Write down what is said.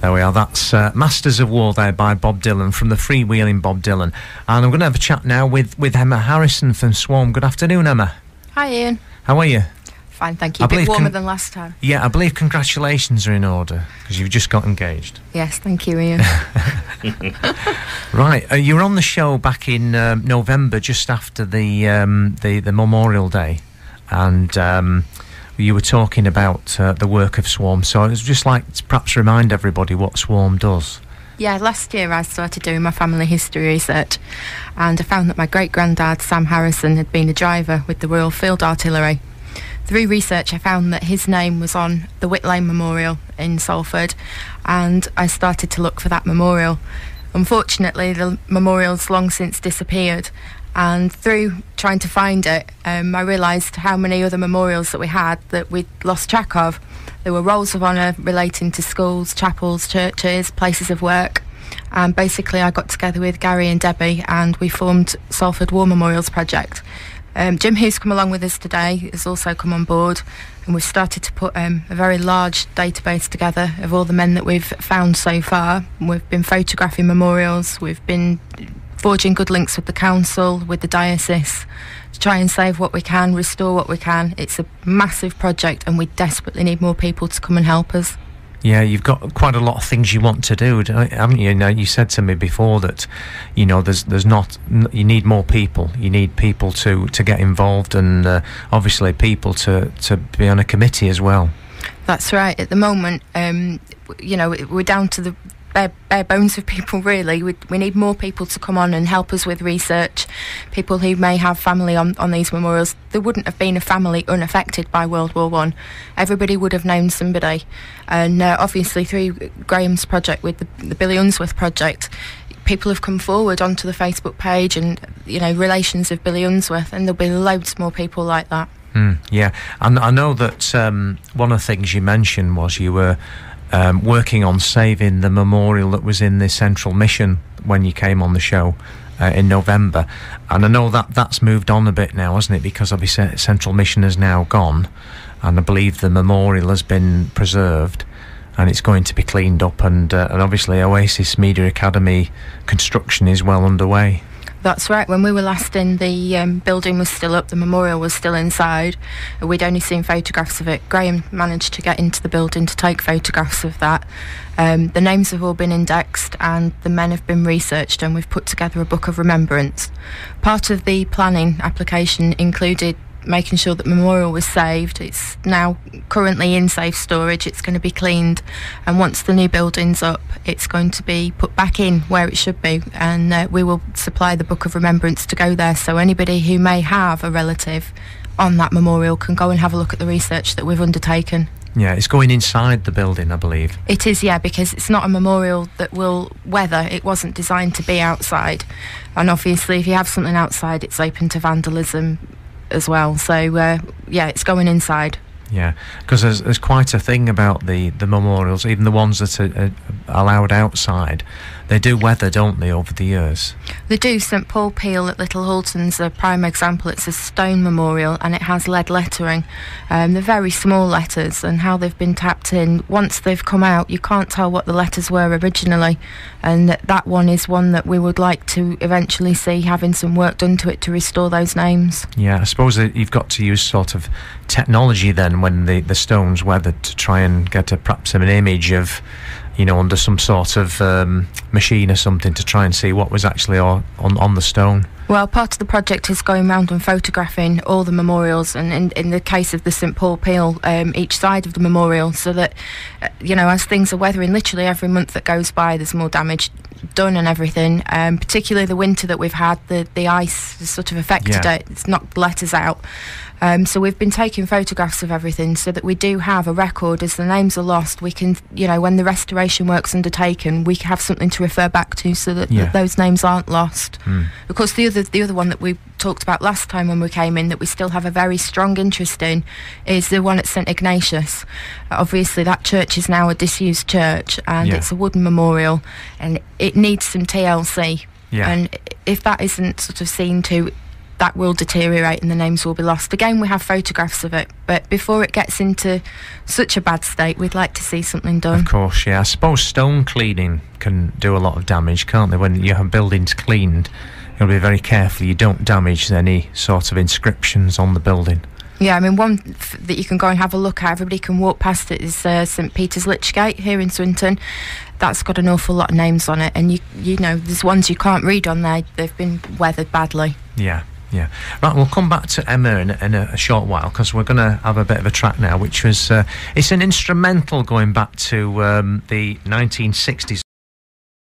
There we are. That's Masters of War there by Bob Dylan, from the freewheeling Bob Dylan. And I'm going to have a chat now with Emma Harrison from Swarm. Good afternoon, Emma. Hi, Ian. How are you? Fine, thank you. A bit warmer than last time. Yeah, I believe congratulations are in order, because you've just got engaged. Yes, thank you, Ian. Right, you were on the show back in November, just after the Memorial Day, and you were talking about the work of Swarm, so I was just like to perhaps remind everybody what Swarm does. Yeah, last year I started doing my family history research, and I found that my great-granddad, Sam Harrison, had been a driver with the Royal Field Artillery. Through research, I found that his name was on the Whit Lane Memorial in Salford, and I started to look for that memorial. Unfortunately, the memorial's long since disappeared, and through trying to find it, I realised how many other memorials that we had that we'd lost track of. There were rolls of honour relating to schools, chapels, churches, places of work, and basically I got together with Gary and Debbie and we formed Salford War Memorials Project. Jim, who's come along with us today, has also come on board, and we've started to put a very large database together of all the men that we've found so far. We've been photographing memorials, we've been forging good links with the council, with the diocese, to try and save what we can, restore what we can. It's a massive project and we desperately need more people to come and help us. Yeah, you've got quite a lot of things you want to do, haven't you? Now, you said to me before that, you know, there's not, you need more people. You need people to get involved, and obviously people to be on a committee as well. That's right. At the moment, you know, we're down to the bare bones of people, really. We need more people to come on and help us with research, people who may have family on these memorials. There wouldn't have been a family unaffected by World War I. Everybody would have known somebody, and obviously through Graham's project with the Billy Unsworth project, people have come forward onto the Facebook page and, you know, relations of Billy Unsworth, and there'll be loads more people like that. Yeah, and I know that one of the things you mentioned was you were working on saving the memorial that was in the Central Mission when you came on the show in November, and I know that that's moved on a bit now, hasn't it, because obviously Central Mission is now gone, and I believe the memorial has been preserved and it's going to be cleaned up, and obviously Oasis Media Academy construction is well underway. That's right. When we were last in, the building was still up, the memorial was still inside. We'd only seen photographs of it. Graham managed to get into the building to take photographs of that. The names have all been indexed and the men have been researched, and we've put together a book of remembrance. Part of the planning application included making sure that memorial was saved. It's now currently in safe storage. It's going to be cleaned, and once the new building's up, it's going to be put back in where it should be, and we will supply the book of remembrance to go there, so anybody who may have a relative on that memorial can go and have a look at the research that we've undertaken. Yeah, it's going inside the building, I believe. It is, yeah, because it's not a memorial that will weather. It wasn't designed to be outside, and obviously if you have something outside, it's open to vandalism as well, so yeah, it's going inside. Yeah, because there's quite a thing about the memorials, even the ones that are allowed outside. They do weather, don't they, over the years? They do. St Paul Peel at Little Hulton's a prime example. It's a stone memorial and it has lead lettering. They're very small letters, and how they've been tapped in, once they've come out, you can't tell what the letters were originally, and that one is one that we would like to eventually see having some work done to it to restore those names. Yeah, I suppose that you've got to use sort of technology then when the stone's weathered to try and get perhaps an image of, you know, under some sort of machine or something to try and see what was actually on the stone. Well, part of the project is going round and photographing all the memorials, and in the case of the St Paul Peel, each side of the memorial, so that, you know, as things are weathering, literally every month that goes by there's more damage done and everything, particularly the winter that we've had, the ice has sort of affected it. It's knocked the letters out. So we've been taking photographs of everything so that we do have a record. As the names are lost, we can, you know, when the restoration work's undertaken, we have something to refer back to so that, that those names aren't lost. Of course, the other one that we talked about last time when we came in that we still have a very strong interest in is the one at St Ignatius. Obviously that church is now a disused church, and it's a wooden memorial and it needs some TLC. And if that isn't sort of seen to, that will deteriorate and the names will be lost. Again, we have photographs of it, but before it gets into such a bad state, we'd like to see something done. Of course, yeah. I suppose stone cleaning can do a lot of damage, can't they? When you have buildings cleaned, you've got to be very careful you don't damage any sort of inscriptions on the building. Yeah, I mean, one that you can go and have a look at, everybody can walk past it, is St Peter's Lichgate here in Swinton. That's got an awful lot of names on it, and you know, there's ones you can't read on there. They've been weathered badly. Yeah. Right, we'll come back to Emma in a short while, because we're going to have a bit of a track now, which was it's an instrumental going back to the 1960s.